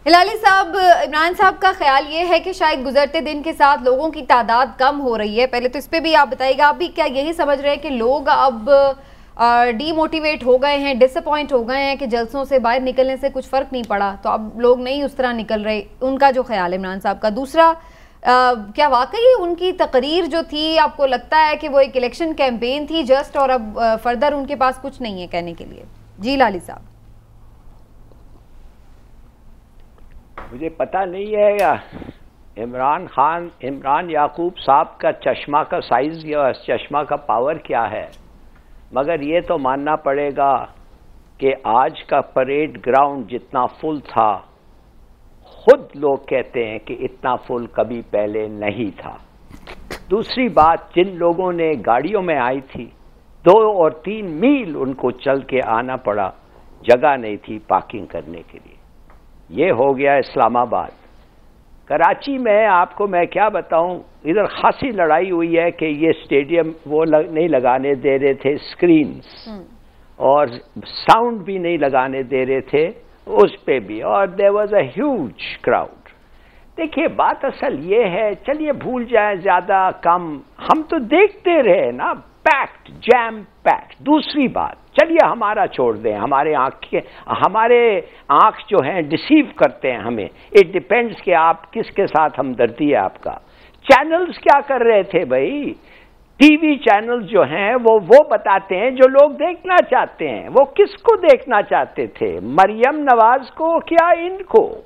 हिलाली साहब, इमरान साहब का ख्याल ये है कि शायद गुजरते दिन के साथ लोगों की तादाद कम हो रही है। पहले तो इस पे भी आप बताइएगा, आप भी क्या यही समझ रहे हैं कि लोग अब डीमोटिवेट हो गए हैं, डिसअपॉइंट हो गए हैं कि जलसों से बाहर निकलने से कुछ फ़र्क नहीं पड़ा, तो अब लोग नहीं उस तरह निकल रहे? उनका जो ख्याल है इमरान साहब का। दूसरा, क्या वाकई उनकी तकरीर जो थी, आपको लगता है कि वो एक इलेक्शन कैंपेन थी जस्ट, और अब फर्दर उनके पास कुछ नहीं है कहने के लिए? जी लाली साहब। मुझे पता नहीं है इमरान याकूब साहब का चश्मा का साइज या चश्मा का पावर क्या है, मगर ये तो मानना पड़ेगा कि आज का परेड ग्राउंड जितना फुल था, खुद लोग कहते हैं कि इतना फुल कभी पहले नहीं था। दूसरी बात, जिन लोगों ने गाड़ियों में आई थी, 2 और 3 मील उनको चल के आना पड़ा, जगह नहीं थी पार्किंग करने के लिए। ये हो गया इस्लामाबाद। कराची में आपको मैं क्या बताऊं, इधर खासी लड़ाई हुई है कि ये स्टेडियम वो नहीं लगाने दे रहे थे स्क्रीन्स, और साउंड भी नहीं लगाने दे रहे थे उस पे भी, और there was a huge crowd. देखिए, बात असल ये है, चलिए भूल जाए ज्यादा कम, हम तो देखते रहे ना, पैक्ड, जैम पैक्ड। दूसरी बात, चलिए हमारा छोड़ दें, हमारे आंख जो हैं डिसीव करते हैं हमें। इट डिपेंड्स कि आप किसके साथ हमदर्दी है आपका। चैनल्स क्या कर रहे थे भाई? टीवी चैनल्स जो हैं वो बताते हैं जो लोग देखना चाहते हैं। वो किसको देखना चाहते थे? मरियम नवाज को क्या इनको?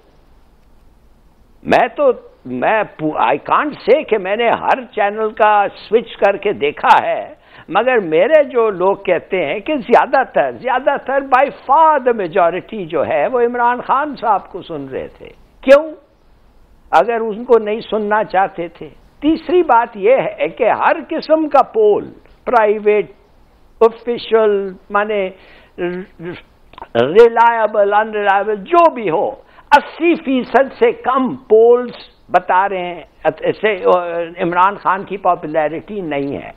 आई कांट से कि मैंने हर चैनल का स्विच करके देखा है, मगर मेरे जो लोग कहते हैं कि ज्यादातर बाय फार द मेजॉरिटी जो है वो इमरान खान साहब को सुन रहे थे। क्यों? अगर उनको नहीं सुनना चाहते थे। तीसरी बात यह है कि हर किस्म का पोल, प्राइवेट, ऑफिशियल, माने रिलायबल, अनरिलायबल, जो भी हो, 80% से कम पोल्स बता रहे हैं ऐसे इमरान खान की पॉपुलैरिटी नहीं है।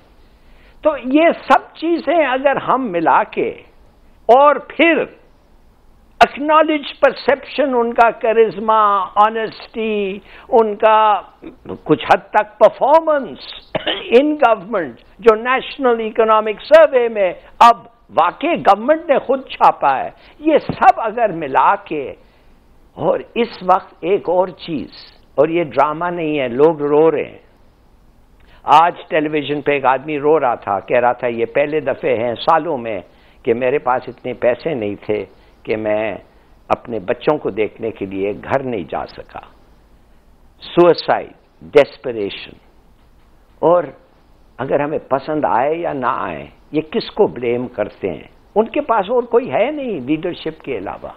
तो ये सब चीजें अगर हम मिला के, और फिर एक्नॉलेज परसेप्शन, उनका करिश्मा, ऑनेस्टी, उनका कुछ हद तक परफॉर्मेंस इन गवर्नमेंट, जो नेशनल इकोनॉमिक सर्वे में अब वाकई गवर्नमेंट ने खुद छापा है, ये सब अगर मिला के, और इस वक्त एक और चीज, और ये ड्रामा नहीं है, लोग रो रहे हैं। आज टेलीविजन पे एक आदमी रो रहा था, कह रहा था ये पहले दफे हैं सालों में कि मेरे पास इतने पैसे नहीं थे कि मैं अपने बच्चों को देखने के लिए घर नहीं जा सका। Suicide, desperation. और अगर हमें पसंद आए या ना आए, ये किसको ब्लेम करते हैं? उनके पास और कोई है नहीं लीडरशिप के अलावा।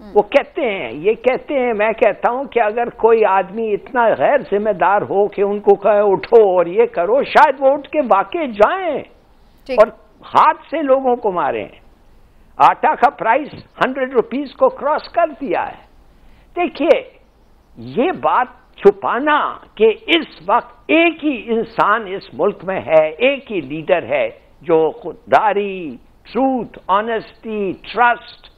वो कहते हैं, ये कहते हैं, मैं कहता हूं कि अगर कोई आदमी इतना गैर जिम्मेदार हो कि उनको कहे उठो और ये करो, शायद वो उठ के वाकई जाएं और हाथ से लोगों को मारें। आटा का प्राइस 100 रुपीज को क्रॉस कर दिया है। देखिए, ये बात छुपाना कि इस वक्त एक ही इंसान इस मुल्क में है, एक ही लीडर है जो खुददारी, ट्रूथ, ऑनेस्टी, ट्रस्ट,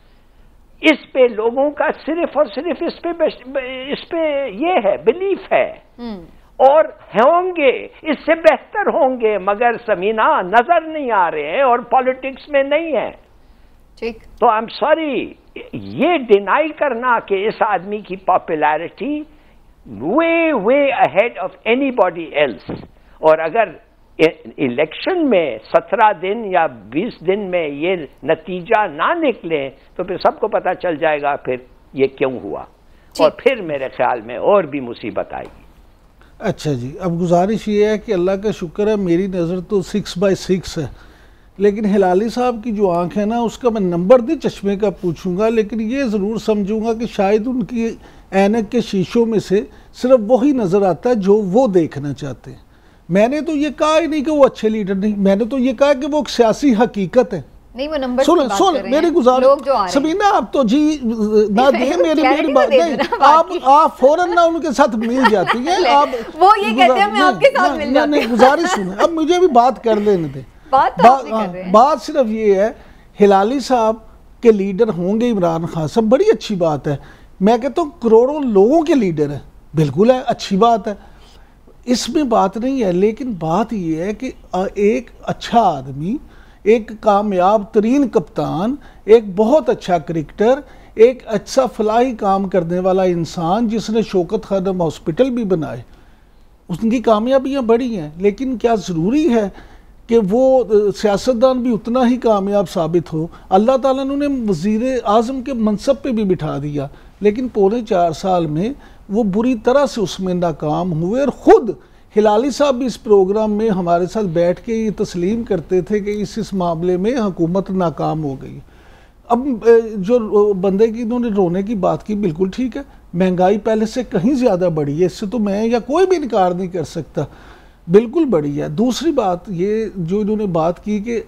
इस पे लोगों का सिर्फ और सिर्फ इस पे ये है, बिलीफ है। और होंगे, इससे बेहतर होंगे, मगर समीना नजर नहीं आ रहे हैं और पॉलिटिक्स में नहीं है। ठीक। तो आई एम सॉरी, ये डिनाई करना कि इस आदमी की popularity way ahead of anybody else, और अगर इलेक्शन में 17 दिन या 20 दिन में ये नतीजा ना निकले तो फिर सबको पता चल जाएगा फिर ये क्यों हुआ, और फिर मेरे ख्याल में और भी मुसीबत आएगी। अच्छा जी, अब गुजारिश ये है कि अल्लाह का शुक्र है मेरी नज़र तो 6/6 है, लेकिन हिलाली साहब की जो आंख है ना, उसका मैं नंबर नहीं चश्मे का पूछूंगा, लेकिन ये ज़रूर समझूंगा कि शायद उनकी ऐनक के शीशों में से सिर्फ वही नज़र आता है जो वो देखना चाहते हैं। मैंने तो ये कहा ही नहीं कि वो अच्छे लीडर नहीं, मैंने तो ये कहा कि वो एक सियासी हकीकत है। नहीं, वो नंबर सुन मेरी गुजारिश सबीना, आप तो जी ना दें मेरी बात नहीं, आप फौरन ना उनके साथ मिल जाती हैं। आप वो ये कहते हैं मैं आपके साथ मिल जाती हूं। नहीं, गुजारिश सुने, अब मुझे भी बात कर लेने दें। बात सिर्फ ये है, हिलाली साहब के लीडर होंगे इमरान खान साहब, बड़ी अच्छी बात है, मैं कहता हूँ करोड़ों लोगों के लीडर हैं, बिल्कुल है, अच्छी बात है, इसमें बात नहीं है। लेकिन बात यह है कि एक अच्छा आदमी, एक कामयाब तरीन कप्तान, एक बहुत अच्छा क्रिकेटर, एक अच्छा फलाही काम करने वाला इंसान जिसने शौकत खानम हॉस्पिटल भी बनाए, उनकी कामयाबियां बड़ी हैं। लेकिन क्या ज़रूरी है कि वो सियासतदान भी उतना ही कामयाब साबित हो? अल्लाह ताला ने उन्हें वज़ीर आज़म के मनसब पे भी बिठा दिया, लेकिन पौने 4 साल में वो बुरी तरह से उसमें नाकाम हुए। और ख़ुद हिलाली साहब भी इस प्रोग्राम में हमारे साथ बैठ के ये तस्लीम करते थे कि इस मामले में हुकूमत नाकाम हो गई। अब जो बंदे की इन्होंने रोने की बात की, बिल्कुल ठीक है, महंगाई पहले से कहीं ज़्यादा बढ़ी है, इससे तो मैं या कोई भी इनकार नहीं कर सकता, बिल्कुल बढ़ी है। दूसरी बात ये जो इन्होंने बात की कि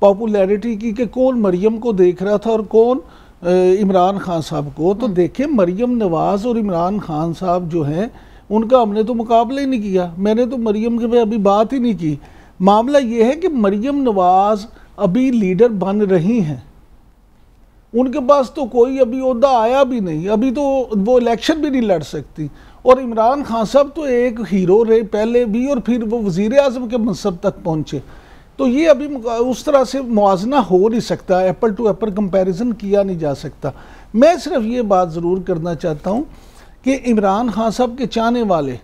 पॉपुलैरिटी की कि कौन मरियम को देख रहा था और कौन इमरान खान साहब को, तो देखें मरियम नवाज़ और इमरान खान साहब जो हैं उनका हमने तो मुकाबला ही नहीं किया। मैंने तो मरियम के पे अभी बात ही नहीं की। मामला ये है कि मरियम नवाज़ अभी लीडर बन रही हैं, उनके पास तो कोई अभी ओहदा आया भी नहीं, अभी तो वो इलेक्शन भी नहीं लड़ सकती। और इमरान खान साहब तो एक हीरो रहे पहले भी, और फिर वो वज़ीर आज़म के मनसब तक पहुँचे, तो ये अभी उस तरह से मुआजना हो नहीं सकता, एप्पल टू एप्पल कंपैरिजन किया नहीं जा सकता। मैं सिर्फ ये बात ज़रूर करना चाहता हूँ कि इमरान खान साहब के चाहने वाले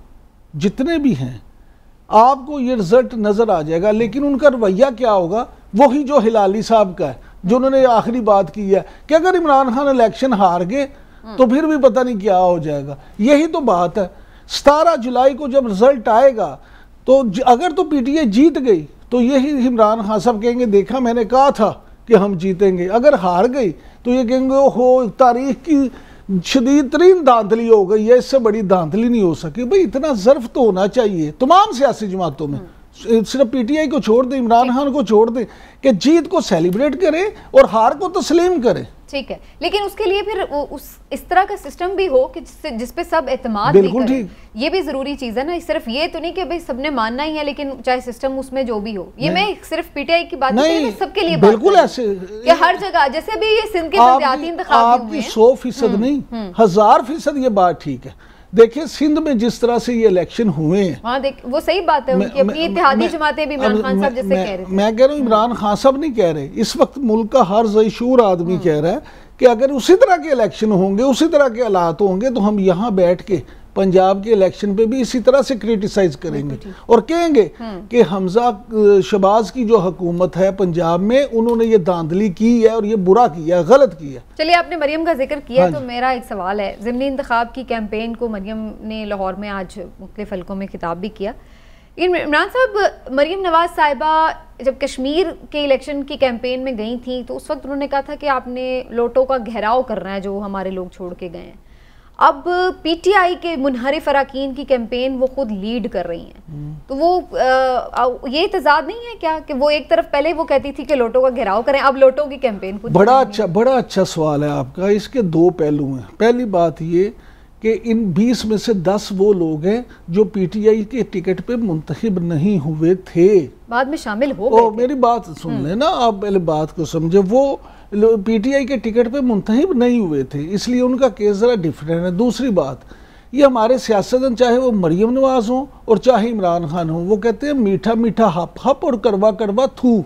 जितने भी हैं, आपको ये रिजल्ट नज़र आ जाएगा, लेकिन उनका रवैया क्या होगा वही जो हिलाली साहब का है, जो उन्होंने आखिरी बात की है कि अगर इमरान खान इलेक्शन हार गए तो फिर भी पता नहीं क्या हो जाएगा। यही तो बात है। 17 जुलाई को जब रिजल्ट आएगा तो अगर तो पीटीआई जीत गई तो यही इमरान खान साहब कहेंगे देखा मैंने कहा था कि हम जीतेंगे। अगर हार गई तो ये कहेंगे ओहो तारीख की शदीद तरीन धांधली हो गई है, इससे बड़ी धांधली नहीं हो सकी। भाई इतना ज़र्फ तो होना चाहिए तमाम सियासी जमातों में, सिर्फ पीटीआई को छोड़ दे, इमरान खान को छोड़ दे, कि जीत को सेलिब्रेट करे और हार को तस्लीम करे। ठीक है, लेकिन उसके लिए फिर इस तरह का सिस्टम भी हो कि जिस पे सब एतमाद भी बिल्कुल ठीक, ये भी जरूरी चीज है ना। सिर्फ ये तो नहीं कि भाई सबने मानना ही है, लेकिन चाहे सिस्टम उसमें जो भी हो। ये मैं सिर्फ पीटीआई की बात नहीं, सबके लिए बिल्कुल ऐसे कि हर जगह जैसे भी ये सिंध के पंचायती इंतखाब आपकी 100% नहीं 1000% ये बात ठीक है। देखिए सिंध में जिस तरह से ये इलेक्शन हुए हैं, हाँ देख वो सही बात है, उनकी अपनी इत्तेहादी जमातें भी इमरान खान साहब जैसे कह रहे थे। मैं कह रहा हूँ इमरान खान साहब नहीं कह रहे, इस वक्त मुल्क का हर ज़ईशूर आदमी कह रहा है कि अगर उसी तरह के इलेक्शन होंगे, उसी तरह के हालात होंगे, तो हम यहाँ बैठ के पंजाब के इलेक्शन पे भी इसी तरह से क्रिटिसाइज करेंगे और कहेंगे कि हमजा शहबाज की जो हुकूमत है पंजाब में, उन्होंने ये धांधली की है और ये बुरा किया है, गलत किया। चलिए आपने मरियम का जिक्र किया, तो मेरा एक सवाल है। ज़िमनी इंतखाब की कैंपेन को मरियम ने लाहौर में आज मुख्तलिफ हलकों में खिताब भी किया। इमरान साहब, मरियम नवाज साहिबा जब कश्मीर के इलेक्शन की कैंपेन में गई थी तो उस वक्त उन्होंने कहा था कि आपने लोटों का घेराव करना है जो हमारे लोग छोड़ के गए हैं। अब पीटीआई के मुनहरिफ अरकान की कैंपेन वो खुद लीड कर रही हैं, तो वो ये तजाद नहीं है क्या कि वो एक तरफ पहले वो कहती थी कि लोटों का घेराव करें, अब लोटों की कैंपेन खुद। बड़ा अच्छा सवाल है आपका। इसके दो पहलू हैं। पहली बात ये कि इन 20 में से 10 वो लोग हैं जो पीटीआई के टिकट पे मुंतखब नहीं हुए थे, बाद में शामिल हो गए। मेरी बात सुन लेना आप, पहले बात को समझे। वो पीटीआई के टिकट पे मुंतखब नहीं हुए थे, इसलिए उनका केस ज़रा डिफरेंट है। दूसरी बात, ये हमारे सियासतदान चाहे वो मरियम नवाज हो और चाहे इमरान खान हो, वो कहते हैं मीठा मीठा हप हप और करवा करवा थू।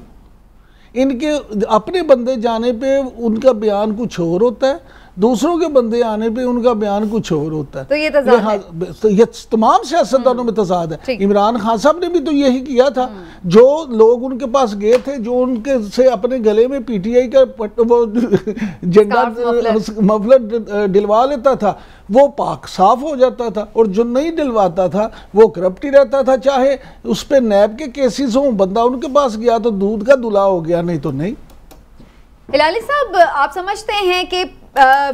इनके अपने बंदे जाने पे उनका बयान कुछ और होता है, दूसरों के बंदे आने पे उनका बयान कुछ और होता है। तो ये तज़ाद है। तो ये तमाम सियासतदानों में तज़ाद है। इमरान खान साहब ने भी तो यही किया था। जो लोग उनके पास गए थे, जो उनके से अपने गले में पीटीआई का वो झंडा मफलर दिलवा लेता था, वो पाक साफ हो जाता था, और जो नहीं दिलवाता था वो करप्ट ही रहता था। चाहे उस पर नैब के केसेस हों, बंदा उनके पास गया तो दूध का दुला हो गया, नहीं तो नहीं। हिलाली साहब, आप समझते हैं कि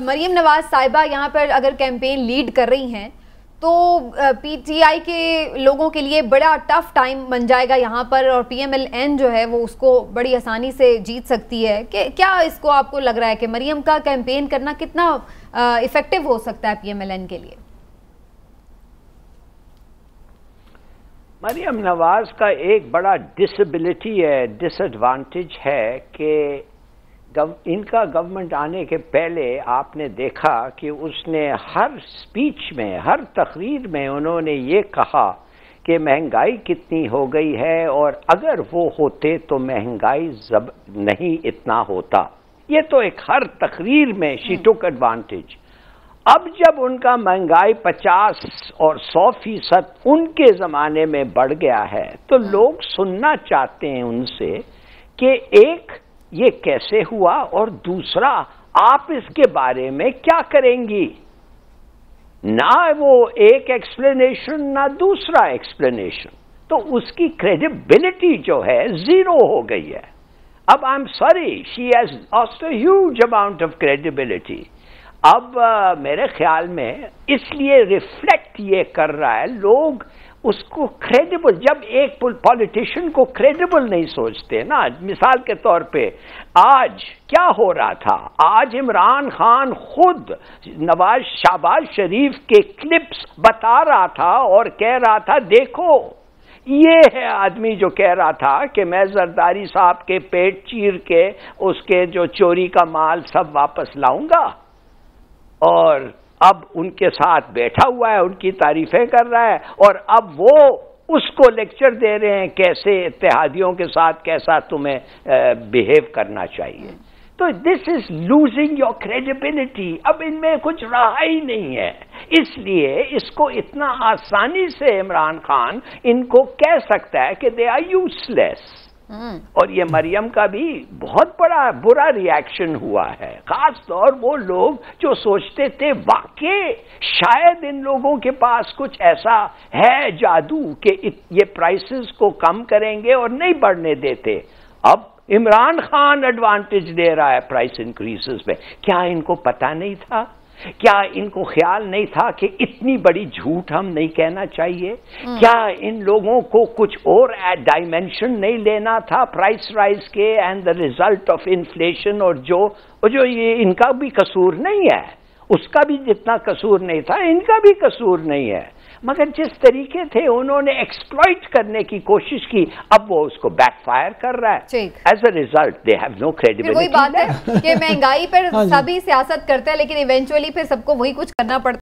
मरियम नवाज साहिबा यहाँ पर अगर कैंपेन लीड कर रही हैं तो पीटीआई के लोगों के लिए बड़ा टफ टाइम बन जाएगा यहाँ पर, और पीएमएलएन जो है वो उसको बड़ी आसानी से जीत सकती है? कि क्या इसको आपको लग रहा है कि मरियम का कैंपेन करना कितना इफेक्टिव हो सकता है पीएमएलएन के लिए? मरियम नवाज का एक बड़ा डिसेबिलिटी है, डिसएडवांटेज है कि इनका गवर्नमेंट आने के पहले आपने देखा कि उसने हर स्पीच में, हर तकरीर में उन्होंने ये कहा कि महंगाई कितनी हो गई है और अगर वो होते तो महंगाई नहीं इतना होता। ये तो एक हर तकरीर में शी टुक एडवांटेज। अब जब उनका महंगाई 50 और 100% उनके ज़माने में बढ़ गया है तो लोग सुनना चाहते हैं उनसे कि एक, ये कैसे हुआ, और दूसरा, आप इसके बारे में क्या करेंगी। ना वो एक एक्सप्लेनेशन ना दूसरा एक्सप्लेनेशन, तो उसकी क्रेडिबिलिटी जो है जीरो हो गई है। अब I am sorry, she has lost a huge amount of credibility. अब मेरे ख्याल में इसलिए रिफ्लेक्ट ये कर रहा है, लोग उसको क्रेडिबल, जब एक पॉलिटिशियन को क्रेडिबल नहीं सोचते ना, मिसाल के तौर पे आज क्या हो रहा था, आज इमरान खान खुद शहबाज शरीफ के क्लिप्स बता रहा था और कह रहा था देखो ये है आदमी जो कह रहा था कि मैं जरदारी साहब के पेट चीर के उसके जो चोरी का माल सब वापस लाऊंगा, और अब उनके साथ बैठा हुआ है, उनकी तारीफें कर रहा है, और अब वो उसको लेक्चर दे रहे हैं कैसे इत्तेहादियों के साथ कैसा तुम्हें बिहेव करना चाहिए। तो this is losing your credibility. अब इनमें कुछ रहा ही नहीं है, इसलिए इसको इतना आसानी से इमरान खान इनको कह सकता है कि दे आर यूजलेस। और ये मरियम का भी बहुत बड़ा बुरा रिएक्शन हुआ है, खास तौर वो लोग जो सोचते थे वाकई शायद इन लोगों के पास कुछ ऐसा है जादू कि ये प्राइसेस को कम करेंगे और नहीं बढ़ने देते। अब इमरान खान एडवांटेज ले रहा है प्राइस इंक्रीजेस में। क्या इनको पता नहीं था? क्या इनको ख्याल नहीं था कि इतनी बड़ी झूठ हम नहीं कहना चाहिए? क्या इन लोगों को कुछ और डायमेंशन नहीं लेना था प्राइस राइज के and the result of inflation? और जो ये इनका भी कसूर नहीं है, उसका भी जितना कसूर नहीं था इनका भी कसूर नहीं है, मगर जिस तरीके थे उन्होंने एक्सप्लॉइट करने की कोशिश की, अब वो उसको बैकफायर कर रहा है। As a result they have no credibility. वही बात है कि महंगाई पर सभी सियासत करते हैं लेकिन इवेंचुअली फिर सबको वही कुछ करना पड़ता है।